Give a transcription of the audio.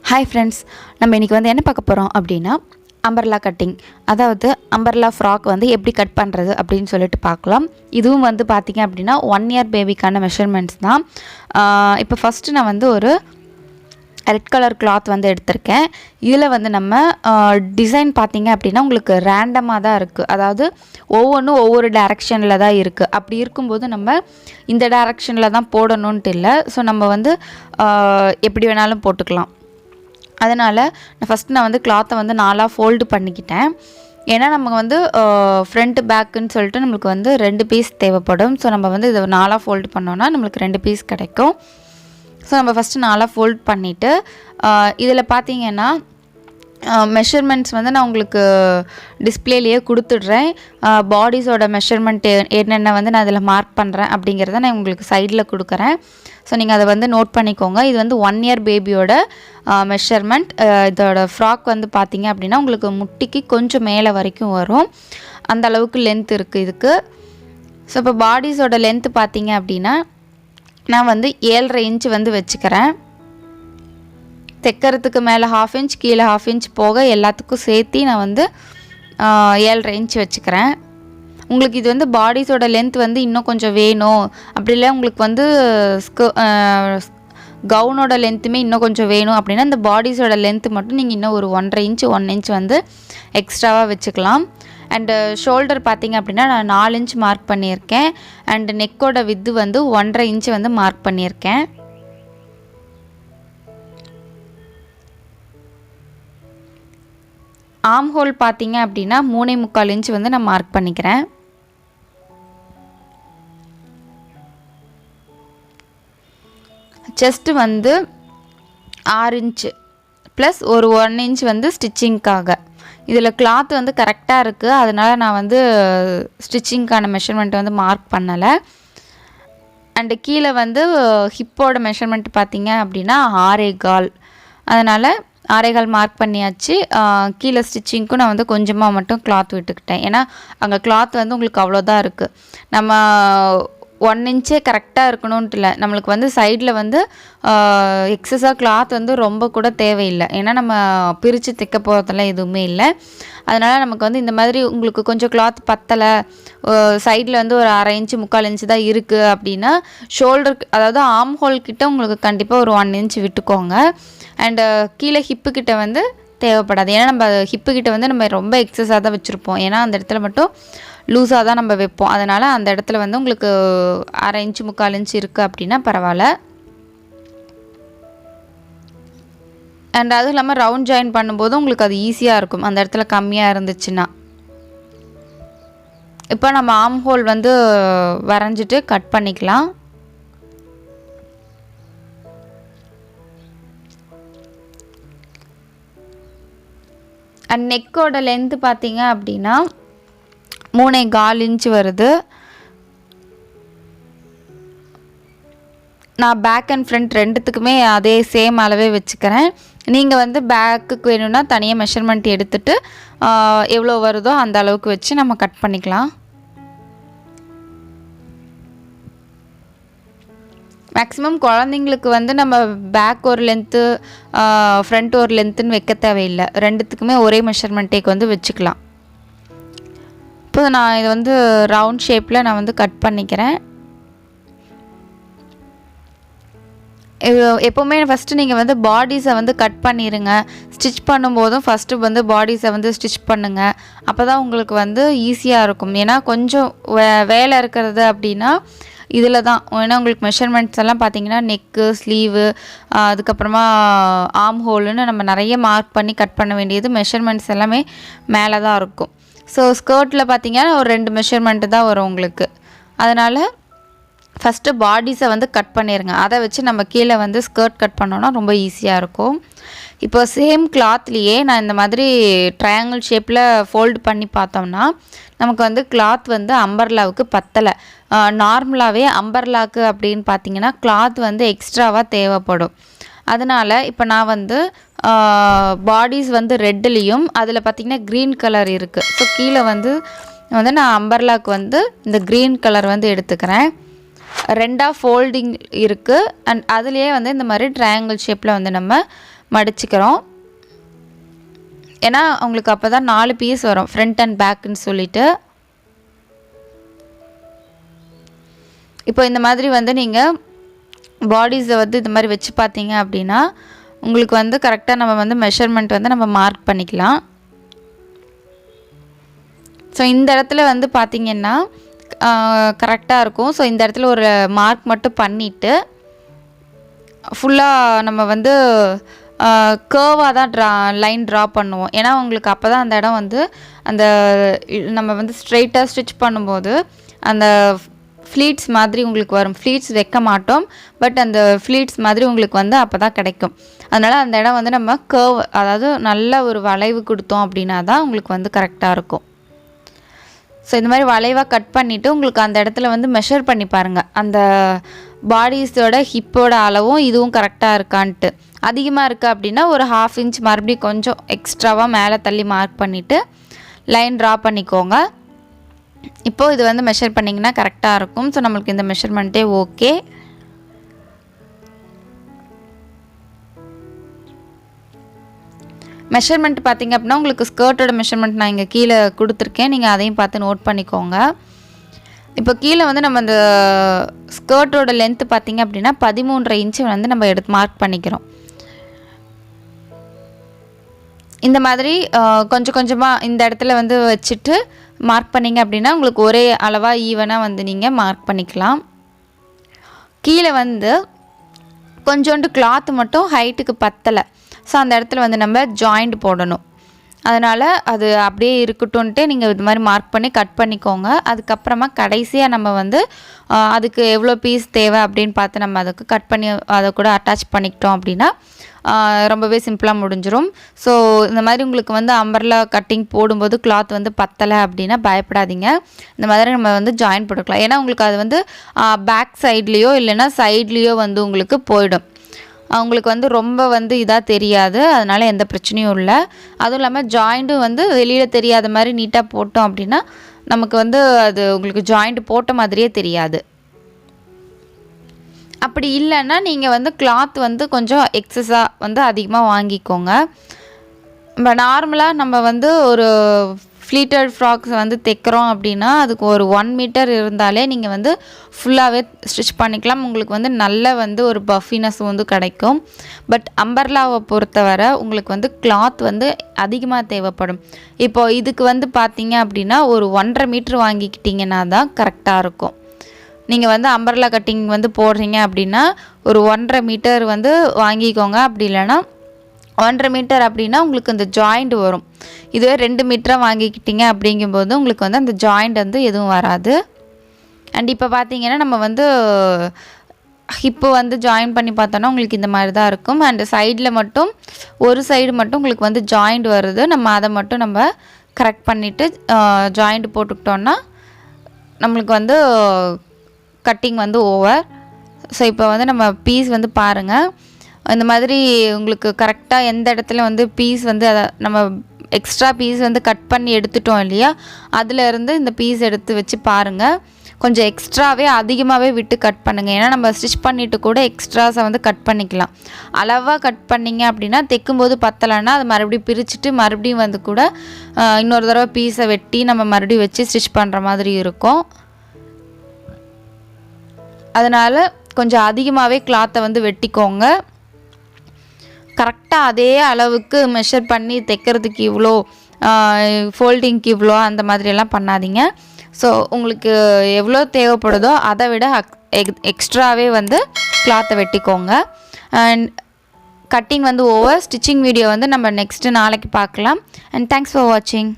Hi friends, நம்ம இன்றைக்கி வந்து என்ன பார்க்க போகிறோம் அப்படின்னா அம்பர்லா கட்டிங். அதாவது அம்பர்லா ஃப்ராக் வந்து எப்படி கட் பண்ணுறது அப்படின்னு சொல்லிட்டு பார்க்கலாம். இதுவும் வந்து பார்த்திங்க அப்படின்னா 1 இயர் பேபிக்கான மெஷர்மெண்ட்ஸ் தான். இப்போ ஃபஸ்ட்டு நான் வந்து ஒரு ரெட் கலர் கிளாத் வந்து எடுத்திருக்கேன். இதில் வந்து நம்ம டிசைன் பார்த்திங்க அப்படின்னா உங்களுக்கு ரேண்டமாக தான் இருக்குது. அதாவது ஒவ்வொன்றும் ஒவ்வொரு டைரெக்ஷனில் தான் இருக்குது. அப்படி இருக்கும்போது நம்ம இந்த டைரெக்ஷனில் தான் போடணுன்ட்டு இல்லை. ஸோ நம்ம வந்து எப்படி வேணாலும் போட்டுக்கலாம். அதனால் நான் வந்து கிளாத்தை வந்து 4ஆக ஃபோல்டு பண்ணிக்கிட்டேன். ஏன்னா நம்ம வந்து ஃப்ரண்ட் பேக்குன்னு சொல்லிட்டு நம்மளுக்கு வந்து 2 பீஸ் தேவைப்படும். ஸோ நம்ம வந்து இதை 4ஆக ஃபோல்டு பண்ணோன்னா நம்மளுக்கு 2 பீஸ் கிடைக்கும். ஸோ நம்ம ஃபஸ்ட்டு 4ஆக ஃபோல்ட் பண்ணிவிட்டு இதில் பார்த்தீங்கன்னா மெஷர்மெண்ட்ஸ் வந்து நான் உங்களுக்கு டிஸ்பிளேலேயே கொடுத்துட்றேன். பாடிஸோட மெஷர்மெண்ட்டு என்னென்ன வந்து நான் அதில் மார்க் பண்ணுறேன் அப்படிங்கிறத நான் உங்களுக்கு சைடில் கொடுக்குறேன். ஸோ நீங்கள் அதை வந்து நோட் பண்ணிக்கோங்க. இது வந்து 1 இயர் பேபியோட மெஷர்மெண்ட். இதோட ஃப்ராக் வந்து பார்த்தீங்க அப்படின்னா உங்களுக்கு முட்டிக்கு கொஞ்சம் மேலே வரைக்கும் வரும். அந்த அளவுக்கு லென்த் இருக்குது இதுக்கு. ஸோ இப்போ பாடிஸோட லென்த்து பார்த்தீங்க அப்படின்னா நான் வந்து 7.5 இன்ச் வந்து வச்சுக்கிறேன். தைக்கிறதுக்கு மேலே 1/2 இன்ச், கீழே 1/2 இன்ச் போக எல்லாத்துக்கும் சேர்த்து நான் வந்து 7.5 இன்ச் வச்சுக்கிறேன். உங்களுக்கு இது வந்து பாடிஸோட லென்த் வந்து இன்னும் கொஞ்சம் வேணும், அப்படி இல்லை உங்களுக்கு வந்து கவுனோட லென்த்துமே இன்னும் கொஞ்சம் வேணும் அப்படின்னா இந்த பாடிஸோட லென்த்து மட்டும் நீங்கள் இன்னும் ஒரு 1.5 இன்ச் 1 இன்ச் வந்து எக்ஸ்ட்ராவாக வச்சுக்கலாம். அண்டு ஷோல்டர் பார்த்திங்க அப்படின்னா நான் 4 இன்ச் மார்க் பண்ணியிருக்கேன். அண்டு நெக்கோட வித்து வந்து 1.5 இன்ச் வந்து மார்க் பண்ணியிருக்கேன். ஆம் ஹோல் பார்த்திங்க அப்படின்னா 3.25 இன்ச் வந்து நான் மார்க் பண்ணிக்கிறேன். செஸ்ட்டு வந்து 6 இன்ச்சு ப்ளஸ் ஒரு 1 இன்ச் வந்து ஸ்டிச்சிங்க்காக. இதில் கிளாத் வந்து கரெக்டாக இருக்குது. அதனால் நான் வந்து ஸ்டிச்சிங்க்கான மெஷர்மெண்ட் வந்து மார்க் பண்ணலை. அண்டு கீழே வந்து ஹிப்போட மெஷர்மெண்ட் பார்த்திங்க அப்படின்னா 6.25. அதனால் 6.25 மார்க் பண்ணியாச்சு. கீழே ஸ்டிச்சிங்க்கும் நான் வந்து கொஞ்சமாக மட்டும் கிளாத் விட்டுக்கிட்டேன். ஏன்னா அங்கே கிளாத் வந்து உங்களுக்கு அவ்வளோதான் இருக்குது. நம்ம 1 இன்ச்சே கரெக்டாக இருக்கணுன்ட்டு இல்லை, நம்மளுக்கு வந்து சைடில் வந்து எக்ஸஸாக கிளாத் வந்து ரொம்ப கூட தேவையில்லை. ஏன்னா நம்ம பிரித்து தைக்க போகிறதெல்லாம் எதுவுமே இல்லை. அதனால் நமக்கு வந்து இந்த மாதிரி உங்களுக்கு கொஞ்சம் கிளாத் பத்தலை, சைடில் வந்து ஒரு 1/2 இன்ச்சு 3/4 இன்ச்சு தான் இருக்குது அப்படின்னா ஷோல்டருக்கு, அதாவது ஆம் ஹோல் கிட்ட உங்களுக்கு கண்டிப்பாக ஒரு 1 இன்ச் விட்டுக்கோங்க. அண்டு கீழே ஹிப்புக்கிட்ட வந்து தேவைப்படாது. ஏன்னா நம்ம ஹிப்புக்கிட்ட வந்து நம்ம ரொம்ப எக்ஸஸாக தான் வச்சுருப்போம். ஏன்னா அந்த இடத்துல மட்டும் லூஸாக தான் நம்ம வைப்போம். அதனால் அந்த இடத்துல வந்து உங்களுக்கு 1/2 இன்ச்சு 3/4 இன்ச்சு இருக்குது அப்படின்னா பரவாயில்ல. அண்ட் அதுவும் இல்லாமல் ரவுண்ட் ஜாயின் பண்ணும்போது உங்களுக்கு அது ஈஸியாக இருக்கும் அந்த இடத்துல கம்மியாக இருந்துச்சுன்னா. இப்போ நம்ம ஆம் ஹோல் வந்து வரைஞ்சிட்டு கட் பண்ணிக்கலாம். அண்ட் நெக்கோட லென்த்து பார்த்தீங்க அப்படின்னா 3.25 இன்ச் வருது. நான் பேக் அண்ட் ஃப்ரண்ட் ரெண்டுத்துக்குமே அதே சேம் அளவே வச்சுக்கிறேன். நீங்கள் வந்து பேக்குக்கு வேணும்னா தனியாக மெஷர்மெண்ட் எடுத்துகிட்டு எவ்வளோ வருதோ அந்த அளவுக்கு வச்சு நம்ம கட் பண்ணிக்கலாம். மேக்ஸிமம் குழந்தைங்களுக்கு வந்து நம்ம பேக் ஒரு லென்த்து ஃப்ரண்ட் ஒரு லென்த்துன்னு வைக்க தேவையில்லை. ரெண்டுத்துக்குமே ஒரே மெஷர்மெண்ட்டேக்கு வந்து வச்சுக்கலாம். இப்போ நான் இதை வந்து ரவுண்ட் ஷேப்பில் நான் வந்து கட் பண்ணிக்கிறேன். எப்போவுமே ஃபஸ்ட்டு நீங்கள் வந்து பாடிஸை வந்து கட் பண்ணிடுங்க. ஸ்டிச் பண்ணும்போதும் ஃபஸ்ட்டு வந்து பாடிஸை வந்து ஸ்டிச் பண்ணுங்கள். அப்போ தான் உங்களுக்கு வந்து ஈஸியாக இருக்கும். ஏன்னா கொஞ்சம் வேலை இருக்கிறது அப்படின்னா இதில் தான். ஏன்னா உங்களுக்கு மெஷர்மெண்ட்ஸ் எல்லாம் பார்த்தீங்கன்னா நெக்கு, ஸ்லீவு, அதுக்கப்புறமா ஆம் ஹோலுன்னு நம்ம நிறைய மார்க் பண்ணி கட் பண்ண வேண்டியது மெஷர்மெண்ட்ஸ் எல்லாமே மேலே தான் இருக்கும். ஸோ ஸ்கர்ட்டில் பார்த்தீங்கன்னா ஒரு 2 மெஷர்மெண்ட்டு தான் வரும் உங்களுக்கு. அதனால் ஃபஸ்ட்டு பாடிஸை வந்து கட் பண்ணிடுங்க. அதை வச்சு நம்ம கீழே வந்து ஸ்கர்ட் கட் பண்ணோன்னா ரொம்ப ஈஸியாக இருக்கும். இப்போ சேம் கிளாத்லேயே நான் இந்த மாதிரி ட்ரையாங்கிள் ஷேப்பில் ஃபோல்டு பண்ணி பார்த்தோம்னா நமக்கு வந்து கிளாத் வந்து அம்பர்லாவுக்கு பத்தலை. நார்மலாகவே அம்பர்லாவுக்கு அப்படின்னு பார்த்தீங்கன்னா கிளாத் வந்து எக்ஸ்ட்ராவாக தேவைப்படும். அதனால் இப்போ நான் வந்து பாடிஸ் வந்து ரெட்டுலேயும் அதில் பார்த்திங்கன்னா க்ரீன் கலர் இருக்குது. ஸோ கீழே வந்து நான் அம்பர்லாவுக்கு வந்து இந்த க்ரீன் கலர் வந்து எடுத்துக்கிறேன். 2ஆக ஃபோல்டிங் இருக்குது. அண்ட் அதுலேயே வந்து இந்த மாதிரி ட்ரையாங்கிள் ஷேப்பில் வந்து நம்ம மடிச்சுக்கிறோம். ஏன்னா உங்களுக்கு அப்போ தான் 4 பீஸ் வரும், ஃப்ரண்ட் அண்ட் பேக்குன்னு சொல்லிட்டு. இப்போ இந்த மாதிரி வந்து நீங்கள் பாடிஸை வந்து இந்த மாதிரி வச்சு பார்த்தீங்க அப்படின்னா உங்களுக்கு வந்து கரெக்டாக நம்ம வந்து மெஷர்மெண்ட் வந்து நம்ம மார்க் பண்ணிக்கலாம். ஸோ இந்த இடத்துல வந்து பார்த்திங்கன்னா கரெக்டாக இருக்கும். ஸோ இந்த இடத்துல ஒரு மார்க் மட்டும் பண்ணிவிட்டு ஃபுல்லாக நம்ம வந்து கர்வாக தான் லைன் ட்ரா பண்ணுவோம். ஏன்னா உங்களுக்கு அப்போ தான் அந்த இடம் வந்து அந்த நம்ம வந்து ஸ்ட்ரெயிட்டாக ஸ்டிச் பண்ணும்போது அந்த ஃப்ளீட்ஸ் மாதிரி உங்களுக்கு வரும். ஃப்ளீட்ஸ் வைக்க மாட்டோம், பட் அந்த ஃப்ளீட்ஸ் மாதிரி உங்களுக்கு வந்து அப்போ தான் கிடைக்கும். அதனால் அந்த இடம் வந்து நம்ம கர்வ், அதாவது நல்ல ஒரு வளைவு கொடுத்தோம் அப்படின்னா தான் உங்களுக்கு வந்து கரெக்டாக இருக்கும். ஸோ இந்த மாதிரி வளைவாக கட் பண்ணிவிட்டு உங்களுக்கு அந்த இடத்துல வந்து மெஷர் பண்ணி பாருங்கள், அந்த பாடிஸோட ஹிப்போட அளவும் இதுவும் கரெக்டாக இருக்கான்ட்டு. அதிகமாக இருக்குது அப்படின்னா ஒரு 1/2 இன்ச் மறுபடியும் கொஞ்சம் எக்ஸ்ட்ராவாக மேலே தள்ளி மார்க் பண்ணிவிட்டு லைன் ட்ரா பண்ணிக்கோங்க. இப்போது இது வந்து மெஷர் பண்ணிங்கன்னா கரெக்டாக இருக்கும். ஸோ நம்மளுக்கு இந்த மெஷர்மெண்ட்டே ஓகே. மெஷர்மெண்ட் பார்த்திங்க அப்படின்னா உங்களுக்கு ஸ்கர்ட்டோட மெஷர்மெண்ட் நான் இங்கே கீழே கொடுத்துருக்கேன், நீங்கள் அதையும் பார்த்து நோட் பண்ணிக்கோங்க. இப்போ கீழே வந்து நம்ம இந்த ஸ்கர்ட்டோட லென்த்து பார்த்திங்க அப்படின்னா 13.5 இன்ச்சு வந்து நம்ம எடுத்து மார்க் பண்ணிக்கிறோம். இந்த மாதிரி கொஞ்சம் கொஞ்சமாக இந்த இடத்துல வந்து வச்சுட்டு மார்க் பண்ணிங்க அப்படின்னா உங்களுக்கு ஒரே அளவாக ஈவனாக வந்து நீங்கள் மார்க் பண்ணிக்கலாம். கீழே வந்து கொஞ்சோண்டு கிளாத் மட்டும் ஹைட்டுக்கு பத்தலை. ஸோ அந்த இடத்துல வந்து நம்ம ஜாயிண்ட் போடணும். அதனால் அது அப்படியே இருக்கட்டும்ன்ட்டு நீங்கள் இது மாதிரி மார்க் பண்ணி கட் பண்ணிக்கோங்க. அதுக்கப்புறமா கடைசியாக நம்ம வந்து அதுக்கு எவ்வளோ பீஸ் தேவை அப்படின்னு பார்த்து நம்ம அதுக்கு கட் பண்ணி அதை கூட அட்டாச் பண்ணிக்கிட்டோம் அப்படின்னா ரொம்பவே சிம்பிளாக முடிஞ்சிடும். ஸோ இந்த மாதிரி உங்களுக்கு வந்து அம்பர்லா கட்டிங் போடும்போது கிளாத் வந்து பத்தலை அப்படின்னா பயப்படாதீங்க, இந்த மாதிரி நம்ம வந்து ஜாயின் போட்டுக்கலாம். ஏன்னா உங்களுக்கு அது வந்து பேக் சைட்லேயோ இல்லைன்னா சைட்லேயோ வந்து உங்களுக்கு போயிடும். உங்களுக்கு வந்து ரொம்ப வந்து இதாக தெரியாது, அதனால் எந்த பிரச்சனையும் இல்லை. அதுவும் இல்லாமல் ஜாயிண்ட்டும் வந்து வெளியில் தெரியாத மாதிரி நீட்டாக போட்டோம் அப்படின்னா நமக்கு வந்து அது உங்களுக்கு ஜாயிண்ட் போட்ட மாதிரியே தெரியாது. அப்படி இல்லைன்னா நீங்கள் வந்து கிளாத் வந்து கொஞ்சம் எக்ஸஸாக வந்து அதிகமாக வாங்கிக்கோங்க. இப்போ நார்மலாக நம்ம வந்து ஒரு ஃப்ளீட்டட் ஃப்ராக்ஸ் வந்து தைக்கிறோம் அப்படின்னா அதுக்கு ஒரு 1 மீட்டர் இருந்தாலே நீங்கள் வந்து ஃபுல்லாகவே ஸ்டிச் பண்ணிக்கலாம். உங்களுக்கு வந்து நல்ல வந்து ஒரு பஃபினஸ் வந்து கிடைக்கும். பட் அம்பர்லாவை பொறுத்தவரை உங்களுக்கு வந்து கிளாத் வந்து அதிகமாக தேவைப்படும். இப்போது இதுக்கு வந்து பார்த்தீங்க அப்படின்னா ஒரு 1.5 மீட்டர் வாங்கிக்கிட்டிங்கன்னா தான் கரெக்டாக இருக்கும். நீங்கள் வந்து அம்பர்லா கட்டிங் வந்து போடுறீங்க அப்படின்னா ஒரு 1.5 மீட்டர் வந்து வாங்கிக்கோங்க. அப்படி இல்லைன்னா 1.5 மீட்டர் அப்படின்னா உங்களுக்கு அந்த ஜாயிண்ட் வரும். இதுவே 2 மீட்டராக வாங்கிக்கிட்டீங்க அப்படிங்கும்போது உங்களுக்கு வந்து அந்த ஜாயிண்ட் வந்து எதுவும் வராது. அண்ட் இப்போ பார்த்தீங்கன்னா நம்ம வந்து ஹிப்பு வந்து ஜாயின் பண்ணி பார்த்தோன்னா உங்களுக்கு இந்த மாதிரி தான் இருக்கும். அண்ட் சைடில் மட்டும் ஒரு சைடு மட்டும் உங்களுக்கு வந்து ஜாயிண்ட் வருது. நம்ம அதை மட்டும் நம்ம கரெக்ட் பண்ணிவிட்டு ஜாயிண்ட் போட்டுக்கிட்டோன்னா நம்மளுக்கு வந்து கட்டிங் வந்து ஓவர். ஸோ இப்போ வந்து நம்ம பீஸ் வந்து பாருங்கள், இந்த மாதிரி உங்களுக்கு கரெக்டாக எந்த இடத்துல வந்து பீஸ் வந்து அதை நம்ம எக்ஸ்ட்ரா பீஸ் வந்து கட் பண்ணி எடுத்துட்டோம் இல்லையா, அதிலேருந்து இந்த பீஸ் எடுத்து வச்சு பாருங்கள். கொஞ்சம் எக்ஸ்ட்ராவே அதிகமாகவே விட்டு கட் பண்ணுங்கள். ஏன்னா நம்ம ஸ்டிச் பண்ணிவிட்டு கூட எக்ஸ்ட்ராஸை வந்து கட் பண்ணிக்கலாம். அளவாக கட் பண்ணிங்க அப்படின்னா தைக்கும்போது பத்தலைன்னா அதை மறுபடியும் பிரிச்சுட்டு மறுபடியும் வந்து கூட இன்னொரு தடவை பீஸை வெட்டி நம்ம மறுபடியும் வச்சு ஸ்டிச் பண்ணுற மாதிரி இருக்கும். அதனால் கொஞ்சம் அதிகமாகவே கிளாத்தை வந்து வெட்டிக்கோங்க. கரெக்டாக அதே அளவுக்கு மெஷர் பண்ணி தைக்கிறதுக்கு இவ்வளோ, ஃபோல்டிங்க்கு இவ்வளோ அந்த மாதிரியெல்லாம் பண்ணாதீங்க. ஸோ உங்களுக்கு எவ்வளோ தேவைப்படுதோ அதை விட எக்ஸ்ட்ராவே வந்து கிளாத்தை வெட்டிக்கோங்க. அண்ட் கட்டிங் வந்து ஓவர். ஸ்டிச்சிங் வீடியோ வந்து நம்ம நெக்ஸ்ட்டு நாளைக்கு பார்க்கலாம். அண்ட் தேங்க்ஸ் ஃபார் வாட்சிங்.